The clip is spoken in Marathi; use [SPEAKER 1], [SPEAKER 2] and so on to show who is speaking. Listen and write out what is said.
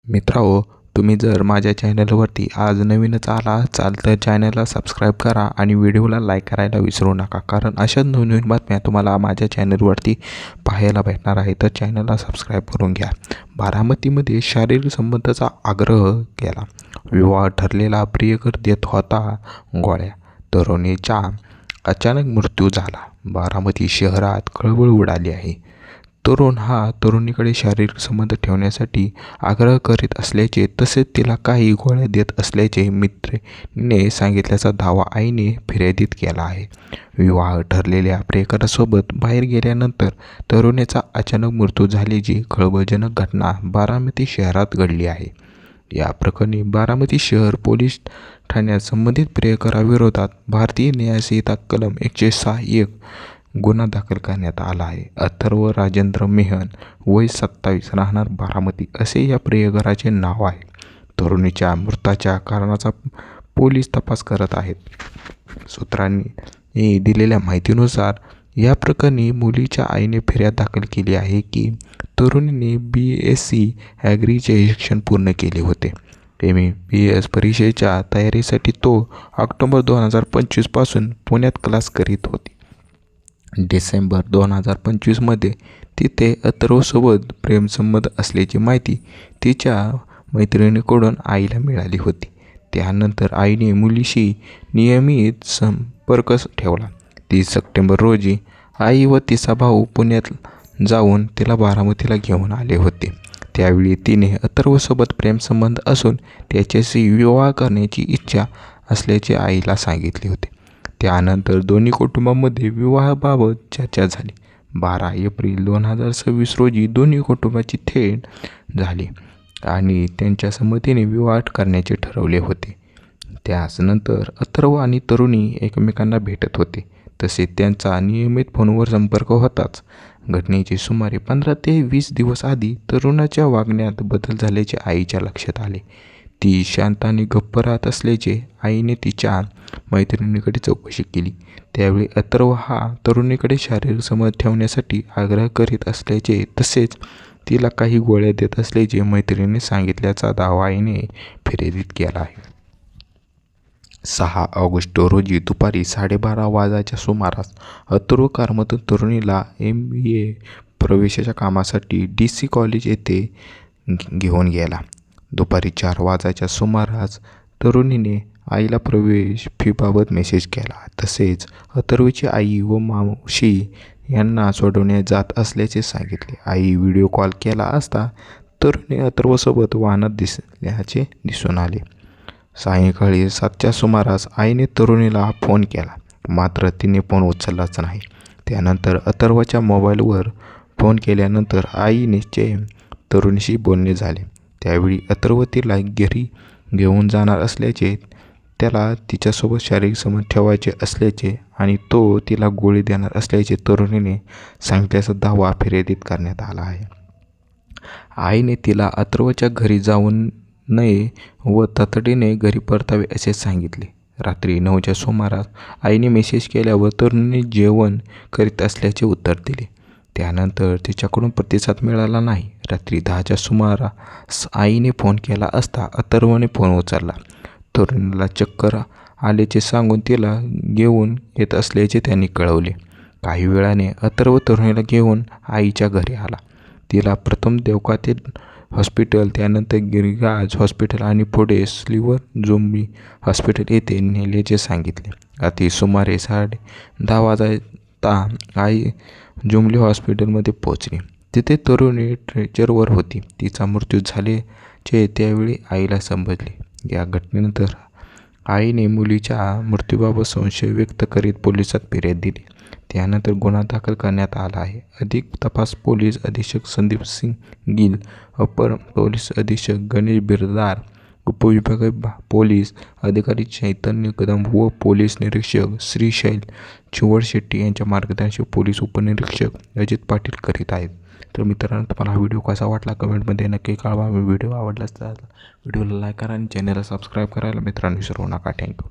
[SPEAKER 1] मित्रांनो, तुम्ही जर माझ्या चॅनलवरती आज नवीनच आला असाल तर चॅनलला सबस्क्राईब करा आणि व्हिडिओला लाईक करायला विसरू नका, कारण अशाच नवीन बातम्या तुम्हाला माझ्या चॅनलवरती पाहायला भेटणार आहे. तर चॅनलला सबस्क्राईब करून घ्या. बारामतीमध्ये शारीरिक संबंधाचा आग्रह केला, विवाह ठरलेला प्रियकर देत होता गोळ्या, तरुणीचा अचानक मृत्यू झाला. बारामती शहरात खळबळ उडाली आहे. तरुण हा तरुणीकडे शारीरिक संबंध ठेवण्यासाठी आग्रह करीत असल्याचे तसेच तिला काही गोळ्या देत असल्याचे मित्रीने सांगितल्याचा दावा आईने फिर्यादीत केला आहे. विवाह ठरलेल्या प्रियकरासोबत बाहेर गेल्यानंतर तरुणीचा अचानक मृत्यू झाल्याची खळबळजनक घटना बारामती शहरात घडली आहे. या प्रकरणी बारामती शहर पोलीस ठाण्यात संबंधित प्रियकराविरोधात भारतीय न्याय संहिता कलम 106(1) गुन्हा दाखल करण्यात आला आहे. अथर्व राजेंद्र मेहन, वय 27, राहणार बारामती असे या प्रियकराचे नाव आहे. तरुणीच्या मृत्यूच्या कारणाचा पोलीस तपास करत आहेत. सूत्रांनी दिलेल्या माहितीनुसार या प्रकरणी मुलीच्या आईने फिर्याद दाखल केली आहे की तरुणीने BSc ॲग्रीचे शिक्षण पूर्ण केले होते. MBBS परीक्षेच्या तयारीसाठी तो ऑक्टोबर 2025 पासून पुण्यात क्लास करीत होती. डिसेंबर 2025 मध्ये तिथे अथर्वसोबत प्रेमसंबंध असल्याची माहिती तिच्या मैत्रिणीकडून आईला मिळाली होती. त्यानंतर आईने मुलीशी नियमित संपर्क ठेवला. 30 सप्टेंबर रोजी आई व तिचा भाऊ पुण्यात जाऊन तिला बारामतीला घेऊन आले होते. त्यावेळी तिने अथर्वसोबत प्रेमसंबंध असून त्याच्याशी विवाह करण्याची इच्छा असल्याचे आईला सांगितले होते. त्यानंतर दोन्ही कुटुंबांमध्ये विवाहाबाबत चर्चा झाली. 12 एप्रिल 2026 रोजी दोन्ही कुटुंबाची थेट झाली आणि त्यांच्या संमतीने विवाह करण्याचे ठरवले होते. त्यानंतर अथर्व आणि तरुणी एकमेकांना भेटत होते. तसेच त्यांचा नियमित फोनवर संपर्क होताच. घटनेचे सुमारे 15 ते 20 दिवस आधी तरुणाच्या वागण्यात बदल झाल्याचे आईच्या लक्षात आले. ती शांत आणि गप्प राहत असल्याचे आईने तिच्या मैत्रिणीकडे चौकशी केली. त्यावेळी अथर्व हा तरुणीकडे शारीरिक संबंध ठेवण्यासाठी आग्रह करीत असल्याचे तसेच तिला काही गोळ्या देत असल्याचे मैत्रिणीने सांगितल्याचा दावा आईने फिर्यादीत केला आहे. 6 ऑगस्ट रोजी दुपारी 12:30 वाजण्याच्या सुमारास अथर्व कारमधून तरुणीला MBA प्रवेशाच्या कामासाठी DC कॉलेज येथे घेऊन गेला. दुपारी 4 वाजण्याच्या सुमारास तरुणीने आईला प्रवेश फीबाबत मेसेज केला. तसेच अथर्वची आई व मावशी यांना सोडवण्यात जात असल्याचे सांगितले. आई व्हिडिओ कॉल केला असता तरुणी अथर्वसोबत वाहनात दिसल्याचे दिसून आले. सायंकाळी 7च्या सुमारास आईने तरुणीला फोन केला, मात्र तिने फोन उचललाच नाही. त्यानंतर अथर्वच्या मोबाईलवर फोन केल्यानंतर आईने तरुणीशी बोलणे झाले. त्यावेळी अथर्व तिला घरी घेऊन जाणार असल्याचे, त्याला तिच्यासोबत शारीरिक संबंध ठेवायचे असल्याचे आणि तो तिला गोळी देणार असल्याचे तरुणीने सांगितल्याचा दावा फिर्यादीत करण्यात आला आहे. आईने तिला अथर्वच्या घरी जाऊ नये व तातडीने घरी परतावे असे सांगितले. रात्री 9च्या सुमारास आईने मेसेज केल्यावर तरुणीने जेवण करीत असल्याचे उत्तर दिले. त्यानंतर तिच्याकडून प्रतिसाद मिळाला नाही. रात्री 10च्या सुमारास आईने फोन केला असता अथर्वने फोन उचलला. तरुणीला चक्कर आल्याचे सांगून तिला घेऊन येत असल्याचे त्यांनी कळवले. काही वेळाने अथर्व तरुणीला घेऊन आईच्या घरी आला. तिला प्रथम देवकातील हॉस्पिटल, त्यानंतर गिरिराज हॉस्पिटल आणि पुढे सिल्वर जुबली हॉस्पिटल येथे नेल्याचे सांगितले. रात्री सुमारे 10:30 वाजता आई जुबली हॉस्पिटलमध्ये पोहोचली. तिथे तरुणी स्ट्रेचरवर होती. तिचा मृत्यू झाल्याचे त्यावेळी आईला समजले. या घटनेनंतर आईने मुलीच्या मृत्यूबाबत संशय व्यक्त करीत पोलिसात फिर्याद दिली. त्यानंतर गुन्हा दाखल करण्यात आला आहे. अधिक तपास पोलीस अधीक्षक संदीप सिंग गिल, अपर पोलीस अधीक्षक गणेश बिरदार, उपविभागीय पोलीस अधिकारी चैतन्य कदम व पोलीस निरीक्षक श्रीशैल चिवडशेट्टी यांच्या मार्गदर्शनाखाली पोलीस उपनिरीक्षक अजित पाटील करीत आहेत. तर मित्रांनो, तुम्हाला हा व्हिडिओ कसा वाटला कमेंटमध्ये नक्की कळवा. व्हिडिओ आवडलाच तर व्हिडिओला लाईक करा आणि चॅनलला सबस्क्राईब करायला मित्रांनो विसरू नका. थँक्यू.